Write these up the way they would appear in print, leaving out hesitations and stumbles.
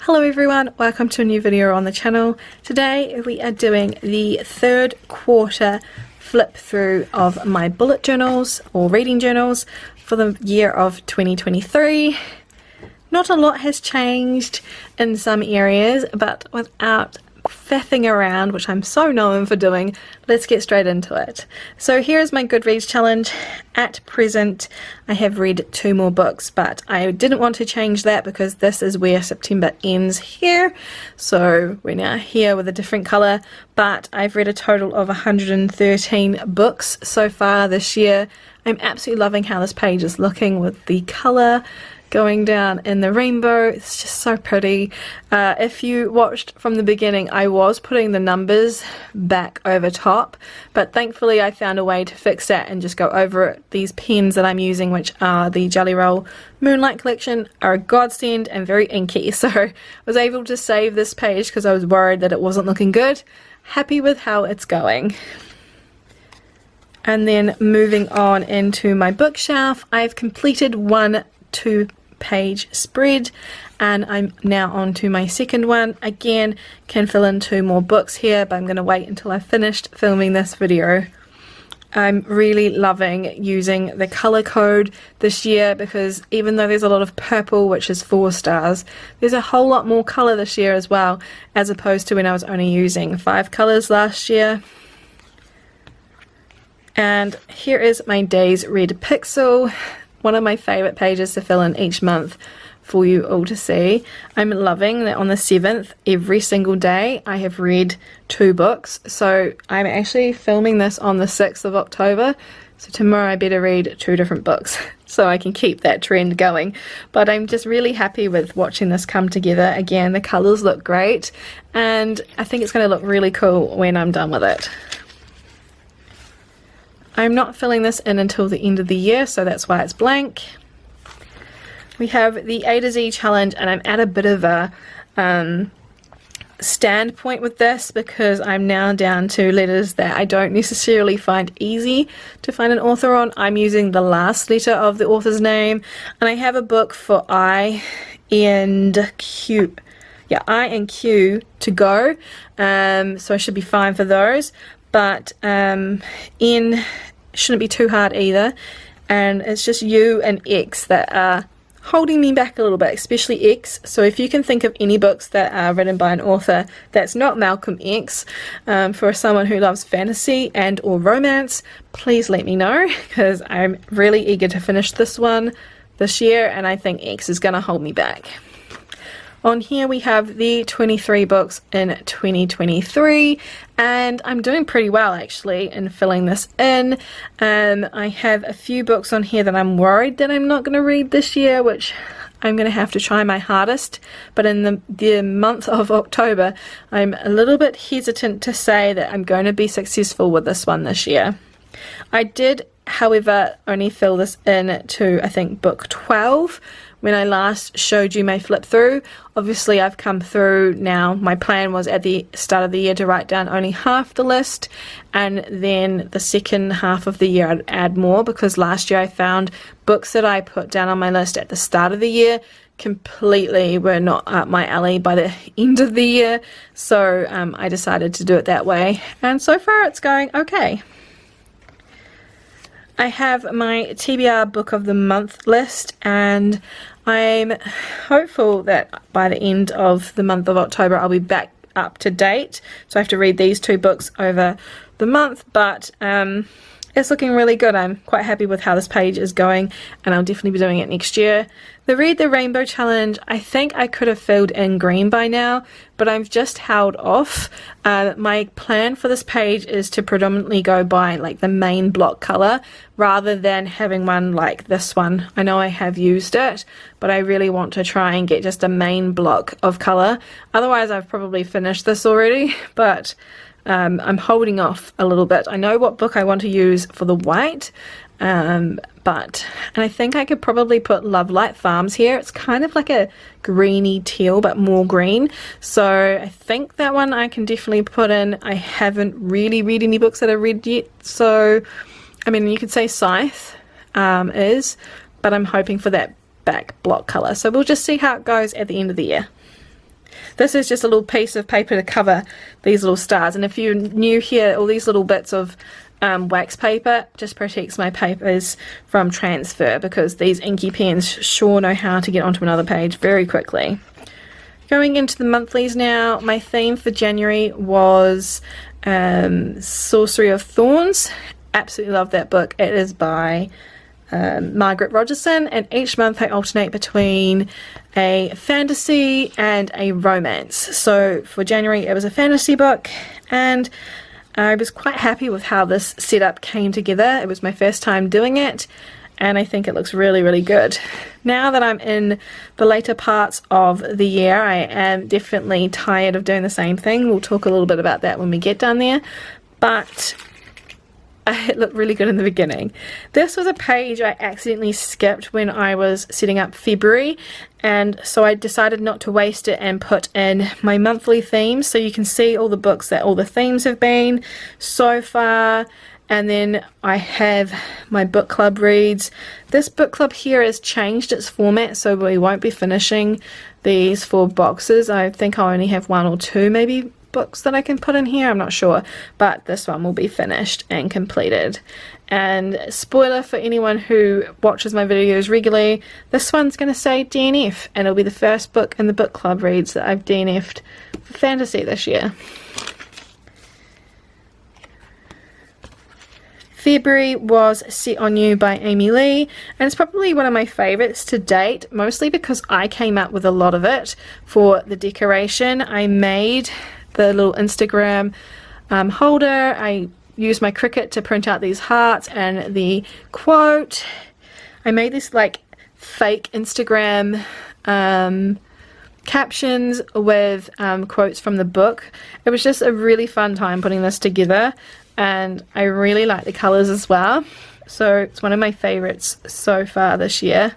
Hello everyone, welcome to a new video on the channel. Today we are doing the third quarter flip through of my bullet journals or reading journals for the year of 2023. Not a lot has changed in some areas, but without faffing around, which I'm so known for doing, let's get straight into it. So here's my Goodreads challenge. At present I have read 2 more books, but I didn't want to change that because this is where September ends here, so we're now here with a different colour. But I've read a total of 113 books so far this year. I'm absolutely loving how this page is looking with the colour going down in the rainbow. It's just so pretty. If you watched from the beginning, I was putting the numbers back over top, but thankfully I found a way to fix that and just go over it. These pens that I'm using, which are the Jelly Roll Moonlight collection, are a godsend and very inky, so I was able to save this page because I was worried that it wasn't looking good. Happy with how it's going. And then moving on into my bookshelf, I've completed one 2-page spread and I'm now on to my second one. Again, can fill in 2 more books here, but I'm going to wait until I've finished filming this video. I'm really loving using the color code this year because even though there's a lot of purple, which is 4 stars, there's a whole lot more color this year as well, as opposed to when I was only using 5 colors last year. And here is my Days Read Pixel, one of my favorite pages to fill in each month for you all to see. I'm loving that on the 7th, every single day, I have read 2 books. So I'm actually filming this on the 6th of October. So tomorrow I better read 2 different books so I can keep that trend going. But I'm just really happy with watching this come together. Again, the colors look great and I think it's going to look really cool when I'm done with it. I'm not filling this in until the end of the year, so that's why it's blank. We have the A to Z challenge, and I'm at a bit of a standpoint with this because I'm now down to letters that I don't necessarily find easy to find an author on. I'm using the last letter of the author's name, and I have a book for I and Q. Yeah, I and Q to go, so I should be fine for those. But N shouldn't be too hard either, and it's just U and X that are holding me back a little bit, especially X. So if you can think of any books that are written by an author that's not Malcolm X, for someone who loves fantasy and or romance, please let me know because I'm really eager to finish this one this year, and I think X is going to hold me back. On here we have the 23 books in 2023, and I'm doing pretty well actually in filling this in. I have a few books on here that I'm worried that I'm not going to read this year, which I'm going to have to try my hardest, but in the month of October I'm a little bit hesitant to say that I'm going to be successful with this one this year. I did, however, only fill this in to I think book 12 when I last showed you my flip through. Obviously I've come through now. My plan was at the start of the year to write down only half the list, and then the second half of the year I'd add more, because last year I found books that I put down on my list at the start of the year completely were not up my alley by the end of the year, so I decided to do it that way, and so far it's going okay. I have my TBR Book of the Month list, and I'm hopeful that by the end of the month of October I'll be back up to date. So I have to read these 2 books over the month, but it's looking really good. I'm quite happy with how this page is going, and I'll definitely be doing it next year. The Read the Rainbow challenge, I think I could have filled in green by now, but I've just held off. My plan for this page is to predominantly go by like the main block color rather than having one like this one. I know I have used it, but I really want to try and get just a main block of color. Otherwise I've probably finished this already, but I'm holding off a little bit. I know what book I want to use for the white, and I think I could probably put Love Light Farms here. It's kind of like a greeny teal, but more green, so I think that one I can definitely put in. I haven't really read any books that I read yet, so I mean you could say Scythe is, but I'm hoping for that back block color, so we'll just see how it goes at the end of the year. This is just a little piece of paper to cover these little stars, and if you're new here, all these little bits of wax paper just protects my papers from transfer, because these inky pens sure know how to get onto another page very quickly. Going into the monthlies now, my theme for January was Sorcery of Thorns. Absolutely love that book. It is by Margaret Rogerson, and each month I alternate between a fantasy and a romance. So for January it was a fantasy book, and I was quite happy with how this setup came together. It was my first time doing it, and I think it looks really, really good. Now that I'm in the later parts of the year, I am definitely tired of doing the same thing. We'll talk a little bit about that when we get done there, but it looked really good in the beginning. This was a page I accidentally skipped when I was setting up February, and so I decided not to waste it and put in my monthly themes, so you can see all the books that all the themes have been so far. And then I have my book club reads. This book club here has changed its format, so we won't be finishing these 4 boxes. I think I only have 1 or 2 maybe books that I can put in here, I'm not sure, but this one will be finished and completed. And spoiler for anyone who watches my videos regularly, this one's going to say DNF, and it'll be the first book in the book club reads that I've DNF'd for fantasy this year. February was Set on You by Amy Lee, and it's probably one of my favourites to date, mostly because I came up with a lot of it for the decoration. I made the little Instagram holder. I used my Cricut to print out these hearts and the quote. I made this like fake Instagram captions with quotes from the book. It was just a really fun time putting this together, and I really like the colours as well, so it's one of my favourites so far this year.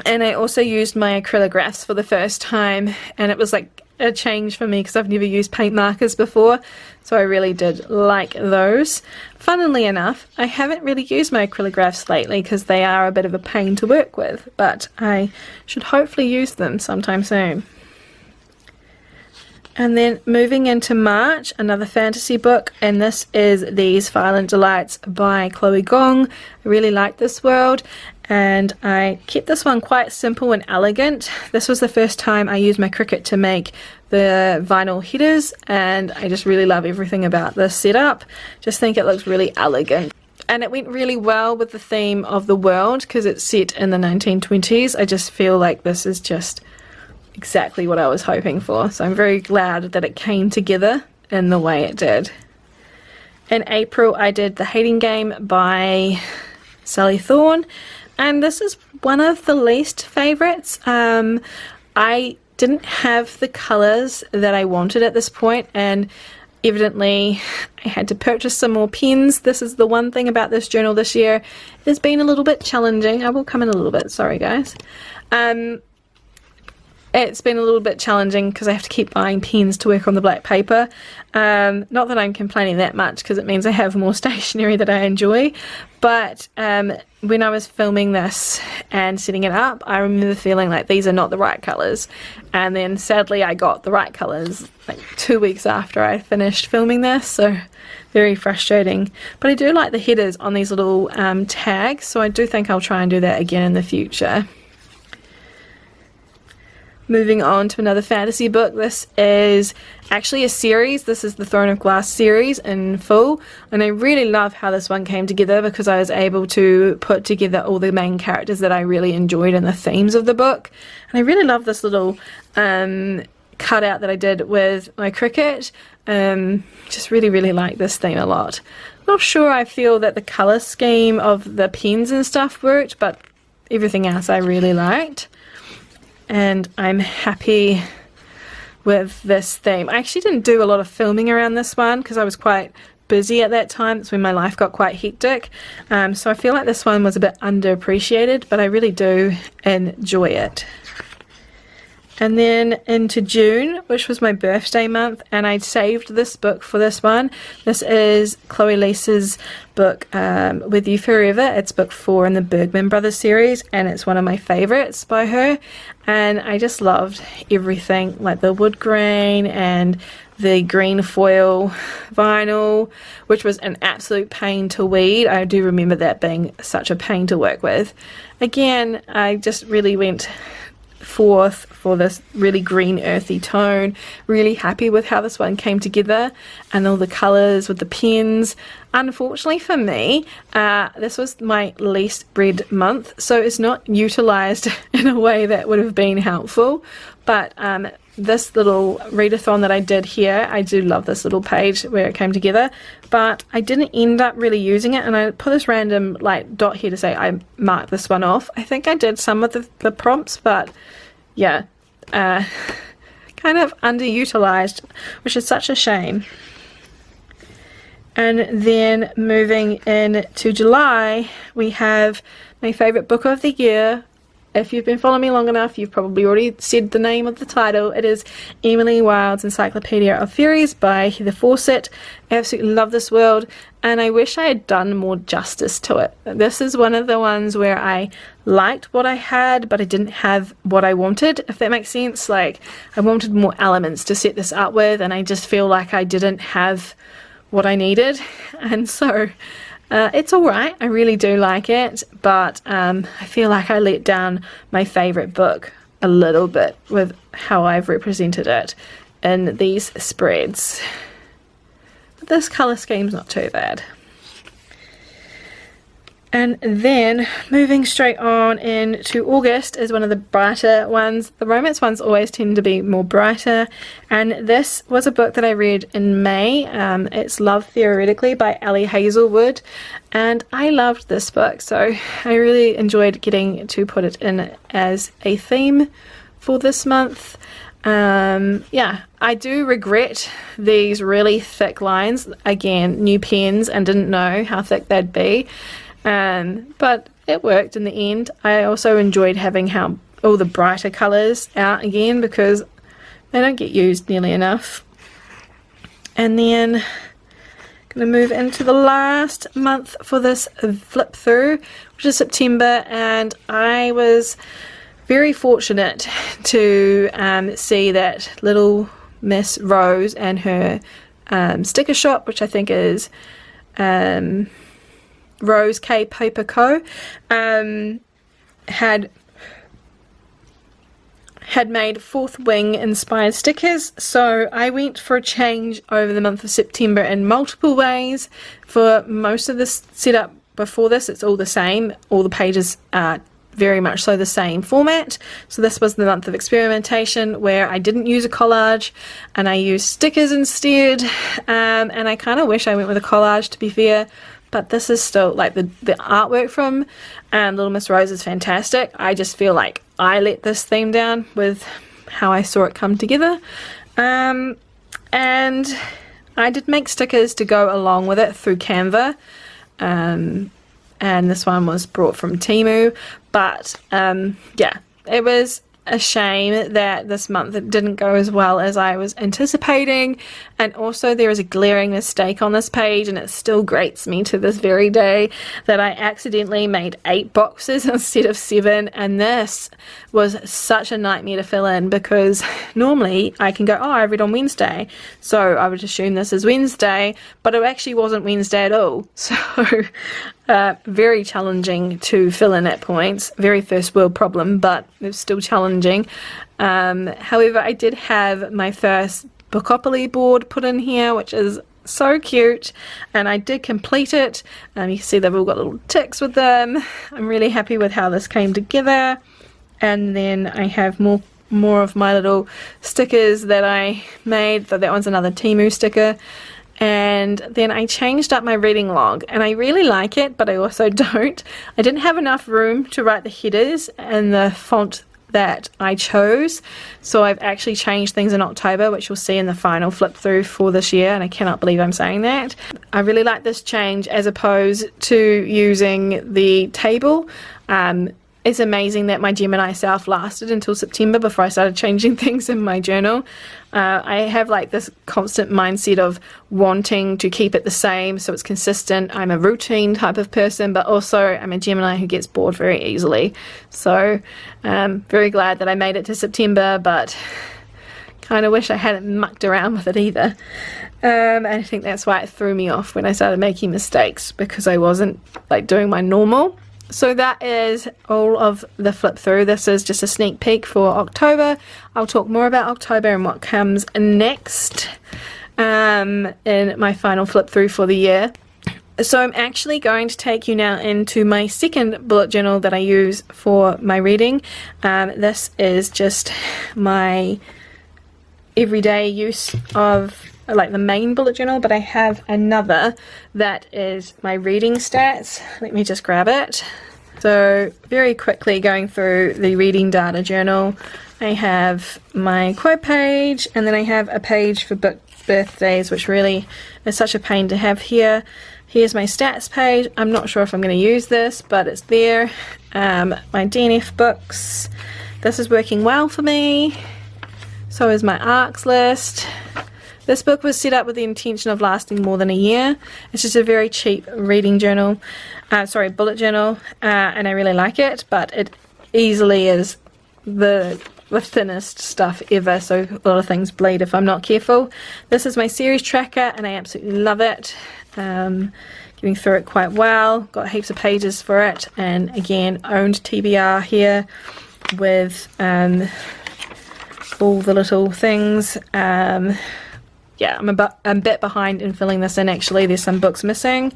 And I also used my acrylographs for the first time, and it was like a change for me because I've never used paint markers before, so I really did like those. Funnily enough, I haven't really used my acrylographs lately because they are a bit of a pain to work with, but I should hopefully use them sometime soon. And then moving into March, another fantasy book, and this is These Violent Delights by 𝓤𝓮𝓮. I really like this world, and I kept this one quite simple and elegant. This was the first time I used my Cricut to make the vinyl headers, and I just really love everything about this setup. Just think it looks really elegant. And it went really well with the theme of the world because it's set in the 1920s. I just feel like this is just exactly what I was hoping for, so I'm very glad that it came together in the way it did. In April I did The Hating Game by Sally Thorne, and this is one of the least favourites. I didn't have the colours that I wanted at this point, and evidently I had to purchase some more pens. This is the one thing about this journal this year. It's been a little bit challenging. I will come in a little bit, sorry guys. It's been a little bit challenging because I have to keep buying pens to work on the black paper. Not that I'm complaining that much because it means I have more stationery that I enjoy, but when I was filming this and setting it up, I remember feeling like these are not the right colours, and then sadly I got the right colours like 2 weeks after I finished filming this, so very frustrating. But I do like the headers on these little tags, so I do think I'll try and do that again in the future. Moving on to another fantasy book. This is actually a series. This is the Throne of Glass series in full, and I really love how this one came together because I was able to put together all the main characters that I really enjoyed and the themes of the book. And I really love this little cutout that I did with my Cricut. Just really like this theme a lot. Not sure I feel that the colour scheme of the pens and stuff worked, but everything else I really liked. And I'm happy with this theme. I actually didn't do a lot of filming around this one because I was quite busy at that time. That's when my life got quite hectic. So I feel like this one was a bit underappreciated, but I really do enjoy it. And then into June, which was my birthday month, and I saved this book for this one. This is Chloe Lisa's book, With You Forever. It's book 4 in the Bergman Brothers series, and it's one of my favorites by her. And I just loved everything, like the wood grain and the green foil vinyl, which was an absolute pain to weed. I do remember that being such a pain to work with. Again, I just really went forth for this really green earthy tone. Really happy with how this one came together and all the colours with the pens. Unfortunately for me, this was my least read month, so it's not utilised in a way that would have been helpful, but this little readathon that I did here, I do love this little page where it came together, but I didn't end up really using it, and I put this random like dot here to say I marked this one off. I think I did some of the prompts, but yeah, kind of underutilized, which is such a shame. And then moving in to July, we have my favorite book of the year. If you've been following me long enough, you've probably already said the name of the title. It is Emily Wilde's Encyclopedia of Fairies by Heather Fawcett. I absolutely love this world, and I wish I had done more justice to it. This is one of the ones where I liked what I had, but I didn't have what I wanted, if that makes sense. Like, I wanted more elements to set this up with, and I just feel like I didn't have what I needed. And so it's alright, I really do like it, but I feel like I let down my favourite book a little bit with how I've represented it in these spreads. But this colour scheme's not too bad. And then moving straight on into August is one of the brighter ones. The romance ones always tend to be more brighter, and this was a book that I read in May. It's Love Theoretically by Ali Hazelwood, and I loved this book, so I really enjoyed getting to put it in as a theme for this month. Yeah, I do regret these really thick lines. Again, new pens and didn't know how thick they'd be. But it worked in the end. I also enjoyed having how all the brighter colours out again, because they don't get used nearly enough. And then going to move into the last month for this flip through, which is September, and I was very fortunate to see that little Miss Rose and her sticker shop, which I think is Rose K Paper Co, had made Fourth Wing inspired stickers. So I went for a change over the month of September in multiple ways. For most of this setup before this, it's all the same. All the pages are very much so the same format. So this was the month of experimentation where I didn't use a collage and I used stickers instead. And I kind of wish I went with a collage, to be fair. But this is still, like, the artwork from Little Miss Rose is fantastic. I just feel like I let this theme down with how I saw it come together. And I did make stickers to go along with it through Canva. And this one was brought from Temu. But, yeah, it was a shame that this month it didn't go as well as I was anticipating, and also there is a glaring mistake on this page, and it still grates me to this very day that I accidentally made 8 boxes instead of 7, and this was such a nightmare to fill in, because normally I can go, oh, I read on Wednesday, so I would assume this is Wednesday, but it actually wasn't Wednesday at all. So very challenging to fill in at points. Very first world problem, but it's still challenging. However, I did have my first Bookopoly board put in here, which is so cute, and I did complete it. You can see they've all got little ticks with them. I'm really happy with how this came together. And then I have more of my little stickers that I made. So that one's another Temu sticker. And then I changed up my reading log, and I really like it, but I also don't. I didn't have enough room to write the headers and the font that I chose, so I've actually changed things in October, which you'll see in the final flip through for this year, and I cannot believe I'm saying that. I really like this change as opposed to using the table. It's amazing that my Gemini self lasted until September before I started changing things in my journal. I have like this constant mindset of wanting to keep it the same so it's consistent. I'm a routine type of person, but also I'm a Gemini who gets bored very easily. So very glad that I made it to September, but kind of wish I hadn't mucked around with it either. And I think that's why it threw me off when I started making mistakes, because I wasn't like doing my normal. So that is all of the flip through. This is just a sneak peek for October. I'll talk more about October and what comes next in my final flip through for the year. So I'm actually going to take you now into my second bullet journal that I use for my reading. This is just my everyday use of like the main bullet journal, but I have another that is my reading stats. Let me just grab it. So very quickly going through the reading data journal, I have my quote page, and then I have a page for book birthdays, which really is such a pain to have here. Here's my stats page. I'm not sure if I'm going to use this, but it's there. My DNF books. This is working well for me. So is my ARCs list. This book was set up with the intention of lasting more than a year. It's just a very cheap reading journal, bullet journal, and I really like it, but it easily is the thinnest stuff ever, so a lot of things bleed if I'm not careful. This is my series tracker, and I absolutely love it. Getting through it quite well. Got heaps of pages for it, and again, owned TBR here with all the little things. Yeah, I'm a bit behind in filling this in actually. There's some books missing.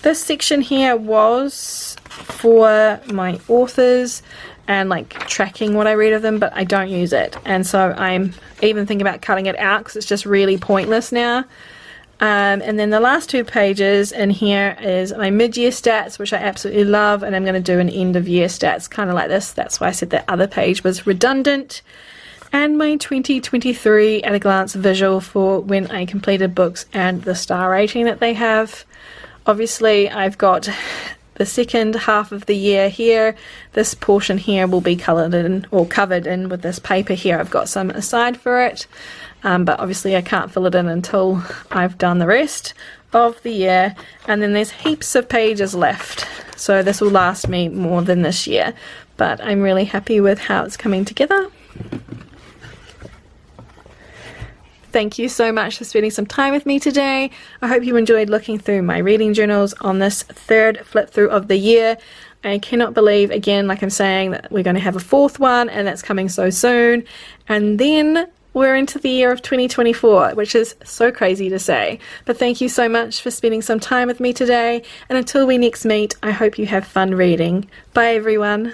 This section here was for my authors and like tracking what I read of them, but I don't use it. And so I'm even thinking about cutting it out because it's just really pointless now. And then the last two pages in here is my mid-year stats, which I absolutely love, and I'm going to do an end-of-year stats kind of like this. That's why I said that other page was redundant. And my 2023 at a glance visual for when I completed books and the star rating that they have. Obviously I've got the second half of the year here. This portion here will be coloured in or covered in with this paper here. I've got some aside for it, but obviously I can't fill it in until I've done the rest of the year. And then there's heaps of pages left, so this will last me more than this year, but I'm really happy with how it's coming together. Thank you so much for spending some time with me today. I hope you enjoyed looking through my reading journals on this third flip through of the year. I cannot believe, again, like I'm saying, that we're going to have a fourth one, and that's coming so soon. And then we're into the year of 2024, which is so crazy to say. But thank you so much for spending some time with me today. And until we next meet, I hope you have fun reading. Bye, everyone.